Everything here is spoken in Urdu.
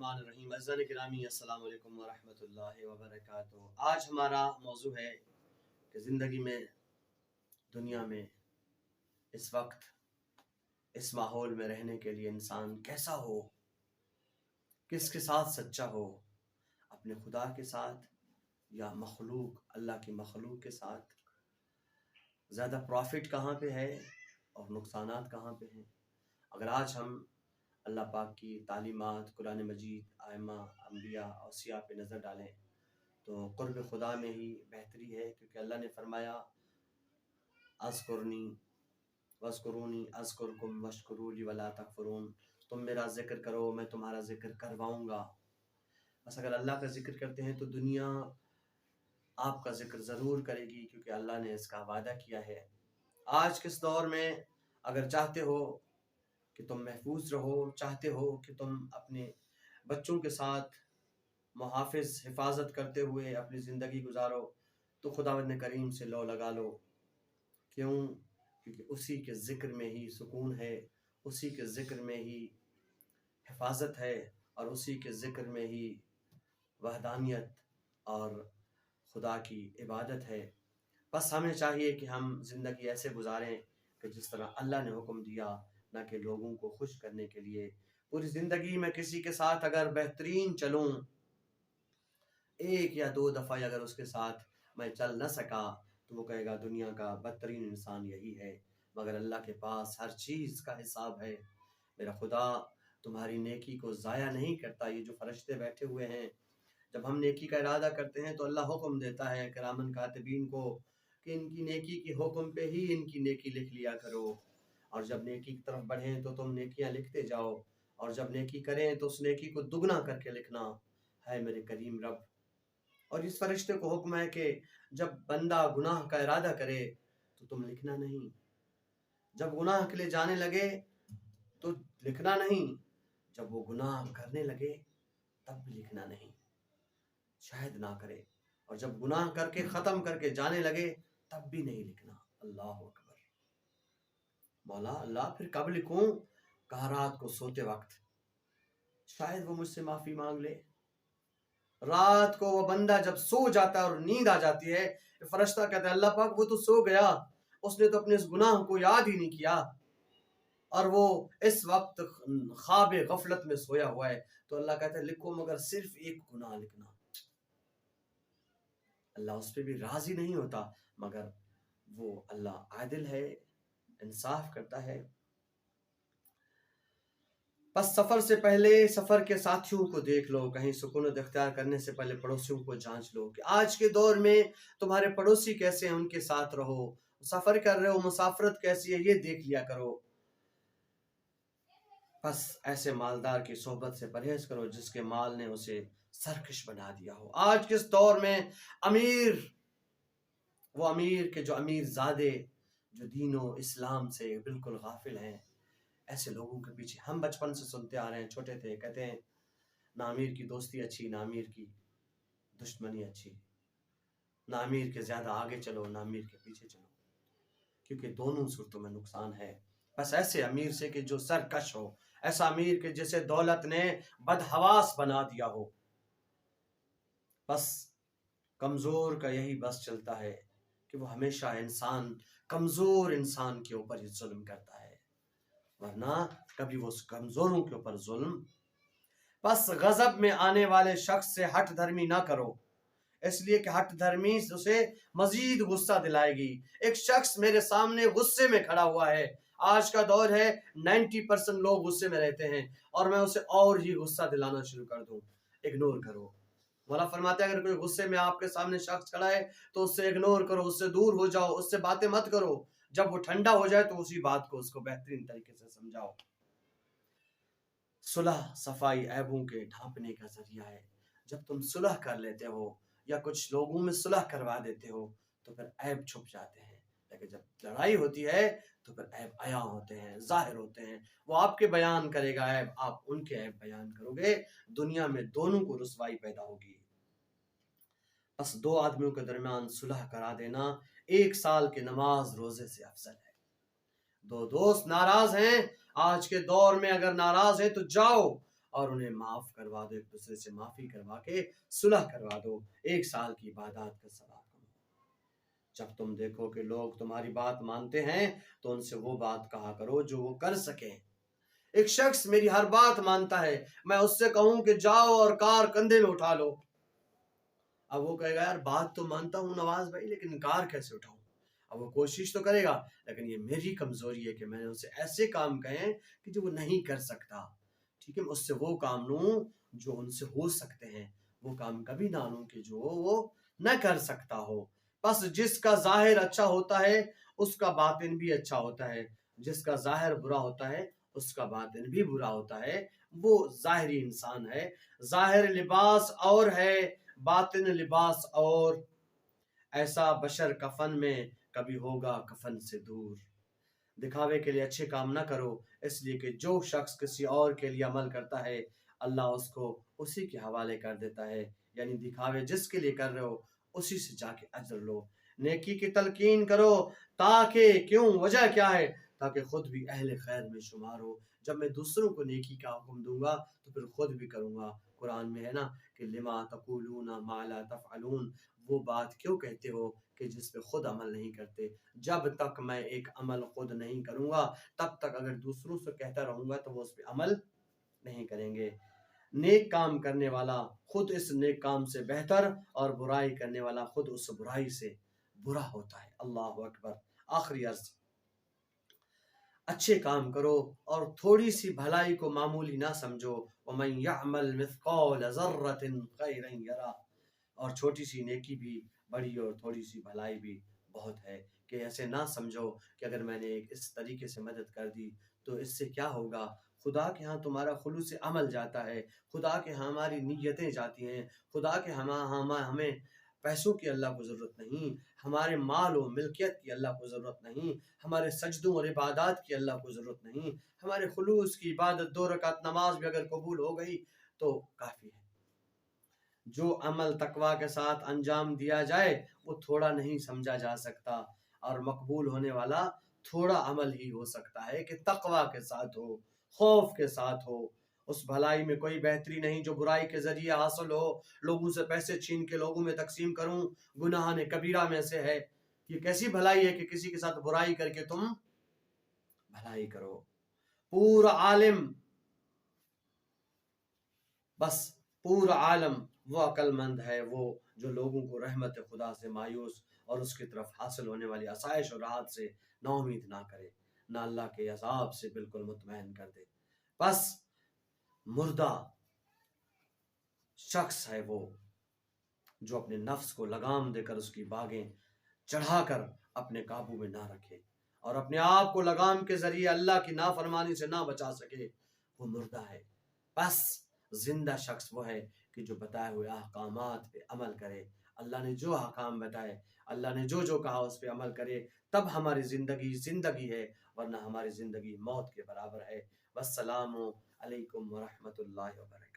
الرحمن الرحیم۔ عزیزان گرامی، السلام علیکم ورحمۃ اللہ وبرکاتہ۔ آج ہمارا موضوع ہے کہ زندگی میں، دنیا میں اس وقت اس ماحول میں رہنے کے لیے انسان کیسا ہو، کس کے ساتھ سچا ہو، اپنے خدا کے ساتھ یا مخلوق، اللہ کی مخلوق کے ساتھ، زیادہ پروفٹ کہاں پہ ہے اور نقصانات کہاں پہ ہیں۔ اگر آج ہم اللہ پاک کی تعلیمات، قرآن مجید، ائمہ، انبیاء، اوصیاء پہ نظر ڈالیں تو قرب خدا میں ہی بہتری ہے، کیونکہ اللہ نے فرمایا اذکرنی واذکرونی اذکرکم واشکروا لی ولا تکفرون، تم میرا ذکر کرو میں تمہارا ذکر کرواؤں گا۔ بس اگر اللہ کا ذکر کرتے ہیں تو دنیا آپ کا ذکر ضرور کرے گی، کیونکہ اللہ نے اس کا وعدہ کیا ہے۔ آج کس دور میں اگر چاہتے ہو کہ تم محفوظ رہو، چاہتے ہو کہ تم اپنے بچوں کے ساتھ محافظ حفاظت کرتے ہوئے اپنی زندگی گزارو، تو خداوند کریم سے لو لگا لو۔ کیوں؟ کیونکہ اسی کے ذکر میں ہی سکون ہے، اسی کے ذکر میں ہی حفاظت ہے، اور اسی کے ذکر میں ہی وحدانیت اور خدا کی عبادت ہے۔ بس ہمیں چاہیے کہ ہم زندگی ایسے گزاریں کہ جس طرح اللہ نے حکم دیا، نہ کہ لوگوں کو خوش کرنے کے لیے۔ پوری زندگی میں کسی کے ساتھ اگر بہترین چلوں، ایک یا دو دفعہ اگر اس کے ساتھ میں چل نہ سکا تو وہ کہے گا دنیا کا بدترین انسان یہی ہے۔ مگر اللہ کے پاس ہر چیز کا حساب ہے۔ میرا خدا تمہاری نیکی کو ضائع نہیں کرتا۔ یہ جو فرشتے بیٹھے ہوئے ہیں، جب ہم نیکی کا ارادہ کرتے ہیں تو اللہ حکم دیتا ہے کرامن کاتبین کو کہ ان کی نیکی کے حکم پہ ہی ان کی نیکی لکھ لیا کرو، اور جب نیکی کی طرف بڑھیں تو تم نیکیاں لکھتے جاؤ، اور جب نیکی کریں تو اس نیکی کو دگنا کر کے لکھنا ہے میرے کریم رب۔ اور اس فرشتے کو حکم ہے کہ جب بندہ گناہ کا ارادہ کرے تو تم لکھنا نہیں، جب گناہ کے لیے جانے لگے تو لکھنا نہیں، جب وہ گناہ کرنے لگے تب بھی لکھنا نہیں، شاید نہ کرے، اور جب گناہ کر کے ختم کر کے جانے لگے تب بھی نہیں لکھنا۔ اللہ اکبر۔ مولا اللہ پھر کب لکھوں؟ کہا رات کو سوتے وقت، شاید وہ مجھ سے معافی مانگ لے۔ رات کو وہ بندہ جب سو جاتا ہے اور نیند آ جاتی ہے، فرشتہ کہتا ہے اللہ پاک وہ تو سو گیا، اس نے تو اپنے اس گناہ کو یاد ہی نہیں کیا، اور وہ اس وقت خواب غفلت میں سویا ہوا ہے۔ تو اللہ کہتا ہے لکھو، مگر صرف ایک گناہ لکھنا۔ اللہ اس پہ بھی راضی نہیں ہوتا، مگر وہ اللہ عادل ہے، انصاف کرتا ہے۔ بس سفر سے پہلے سفر کے ساتھیوں کو دیکھ لو، کہیں سکونت اختیار کرنے سے پہلے پڑوسیوں کو جانچ لو کہ آج کے دور میں تمہارے پڑوسی کیسے ہیں، ان کے ساتھ رہو۔ سفر کر رہے ہو، مسافرت کیسی ہے یہ دیکھ لیا کرو۔ بس ایسے مالدار کی صحبت سے پرہیز کرو جس کے مال نے اسے سرکش بنا دیا ہو۔ آج کس دور میں امیر، وہ امیر کے جو امیر زادے جو دین و اسلام سے بالکل غافل ہیں، ایسے لوگوں کے پیچھے ہم بچپن سے سنتے آ رہے ہیں۔ چھوٹے تھے کہتے ہیں نہ امیر کی دوستی اچھی، نہ امیر کی دشمنی اچھی، نہ امیر کے زیادہ آگے چلو، نہ امیر کے پیچھے چلو، کیونکہ دونوں صورتوں میں نقصان ہے۔ بس ایسے امیر سے کہ جو سرکش ہو، ایسا امیر کہ جسے دولت نے بدحواس بنا دیا ہو۔ بس کمزور کا یہی بس چلتا ہے کہ وہ ہمیشہ انسان، کمزور انسان کے اوپر ہی ظلم کرتا ہے، ورنہ کبھی وہ کمزوروں کے اوپر ظلم۔ بس غضب میں آنے والے شخص سے ہٹ دھرمی نہ کرو، اس لیے کہ ہٹ دھرمی اسے مزید غصہ دلائے گی۔ ایک شخص میرے سامنے غصے میں کھڑا ہوا ہے، آج کا دور ہے 90% لوگ غصے میں رہتے ہیں، اور میں اسے اور ہی غصہ دلانا شروع کر دوں، اگنور کرو۔ مولا فرماتا ہے اگر کوئی غصے میں آپ کے سامنے شخص کھڑا ہے تو اس سے اگنور کرو، اس سے دور ہو جاؤ، اس سے باتیں مت کرو۔ جب وہ ٹھنڈا ہو جائے تو اسی بات کو اس کو بہترین طریقے سے سمجھاؤ۔ صلح صفائی عیبوں کے ڈھانپنے کا ذریعہ ہے۔ جب تم صلح کر لیتے ہو یا کچھ لوگوں میں صلح کروا دیتے ہو تو پھر عیب چھپ جاتے ہیں، لیکن جب لڑائی ہوتی ہے تو پھر عیب عیاں ہوتے ہیں، ظاہر ہوتے ہیں۔ وہ آپ کے بیان کرے گا عیب، آپ ان کے عیب بیان کرو گے، دنیا میں دونوں کو رسوائی پیدا ہوگی۔ بس دو آدمیوں کے درمیان صلح کرا دینا 1 سال کے نماز روزے سے افضل ہے۔ دو دوست ناراض ہیں، آج کے دور میں اگر ناراض ہیں تو جاؤ اور انہیں معاف کروا دو، ایک دوسرے سے معافی کروا کے صلح کروا دو، 1 سال کی عبادات کا ثواب کماؤ۔ جب تم دیکھو کہ لوگ تمہاری بات مانتے ہیں تو ان سے وہ بات کہا کرو جو وہ کر سکیں۔ ایک شخص میری ہر بات مانتا ہے، میں اس سے کہوں کہ جاؤ اور کار کندھے میں اٹھا لو، اب وہ کہے گا یار بات تو مانتا ہوں نواز بھائی، لیکن کار کیسے اٹھاؤں؟ اب وہ کوشش تو کرے گا، لیکن یہ میری کمزوری ہے کہ میں نے اسے ایسے کام کہیں کہ جو وہ نہیں کر سکتا، ٹھیک ہے؟ اس سے وہ کام لوں جو ان سے ہو سکتے ہیں، وہ کام کبھی نہ لوں کہ جو وہ نہ کر سکتا ہو۔ بس جس کا ظاہر اچھا ہوتا ہے اس کا باطن بھی اچھا ہوتا ہے، جس کا ظاہر برا ہوتا ہے اس کا باطن بھی برا ہوتا ہے، وہ ظاہری انسان ہے۔ ظاہر لباس اور ہے، باطن لباس اور، ایسا بشر کفن میں کبھی ہوگا کفن سے دور۔ دکھاوے کے لیے اچھے کام نہ کرو، اس لیے کہ جو شخص کسی اور کے لیے عمل کرتا ہے اللہ اس کو اسی کے حوالے کر دیتا ہے، یعنی دکھاوے جس کے لیے کر رہے ہو اسی سے جا کے اجر لو۔ نیکی کی تلقین کرو، تاکہ کیوں، وجہ کیا ہے؟ تاکہ خود بھی اہل خیر میں شمار ہو۔ جب میں دوسروں کو نیکی کا حکم دوں گا تو پھر خود بھی کروں گا۔ قرآن میں ہے نا کہ لما تقولون ما لا تفعلون، وہ بات کیوں کہتے ہو کہ جس پہ خود عمل نہیں کرتے۔ جب تک میں ایک عمل خود نہیں کروں گا تب تک اگر دوسروں سے کہتا رہوں گا تو وہ اس پہ عمل نہیں کریں گے۔ نیک کام کرنے والا خود اس نیک کام سے بہتر، اور برائی کرنے والا خود اس برائی سے برا ہوتا ہے۔ اللہ اکبر۔ آخری عرض، اچھے کام کرو اور تھوڑی سی بھلائی کو معمولی نہ سمجھو۔ وَمَن يَعْمَلْ مِثْقَالَ ذَرَّةٍ خَيْرًا يَرَهُ، اور چھوٹی سی نیکی بھی بڑی اور تھوڑی سی بھلائی بھی بہت ہے، کہ ایسے نہ سمجھو کہ اگر میں نے ایک اس طریقے سے مدد کر دی تو اس سے کیا ہوگا۔ خدا کے ہاں تمہارا خلوص عمل جاتا ہے، خدا کے ہاں ہماری نیتیں جاتی ہیں، خدا کے ہمیں پیسوں کی اللہ کو ضرورت نہیں، ہمارے مال و ملکیت کی اللہ کو ضرورت نہیں، ہمارے سجدوں اور عبادات کی اللہ کو ضرورت نہیں، ہمارے خلوص کی عبادت 2 رکعت نماز بھی اگر قبول ہو گئی تو کافی ہے۔ جو عمل تقوی کے ساتھ انجام دیا جائے وہ تھوڑا نہیں سمجھا جا سکتا، اور مقبول ہونے والا تھوڑا عمل ہی ہو سکتا ہے کہ تقوی کے ساتھ ہو، خوف کے ساتھ ہو۔ اس بھلائی میں کوئی بہتری نہیں جو برائی کے ذریعے حاصل ہو۔ لوگوں سے پیسے چھین کے لوگوں میں تقسیم کروں گناہ کبیرہ میں سے ہے۔ یہ کیسی بھلائی ہے کہ کسی کے ساتھ برائی کر کے تم بھلائی کرو۔ پورا عالم، بس پورا عالم وہ عقل مند ہے وہ جو لوگوں کو رحمت خدا سے مایوس اور اس کی طرف حاصل ہونے والی آسائش اور راحت سے نا امید نہ کرے، نہ اللہ کے عذاب سے بالکل مطمئن کر دے۔ بس مردہ شخص ہے وہ جو اپنے نفس کو لگام دے کر اس کی باغیں چڑھا کر اپنے قابو میں نہ رکھے اور اپنے آپ کو لگام کے ذریعے اللہ کی نافرمانی سے نہ بچا سکے، وہ مردہ ہے۔ بس زندہ شخص وہ ہے کہ جو بتائے ہوئے احکامات پہ عمل کرے، اللہ نے جو احکام بتائے، اللہ نے جو کہا اس پہ عمل کرے، تب ہماری زندگی ہے، ورنہ ہماری زندگی موت کے برابر ہے۔ والسلام علیکم ورحمۃ اللہ وبرکاتہ۔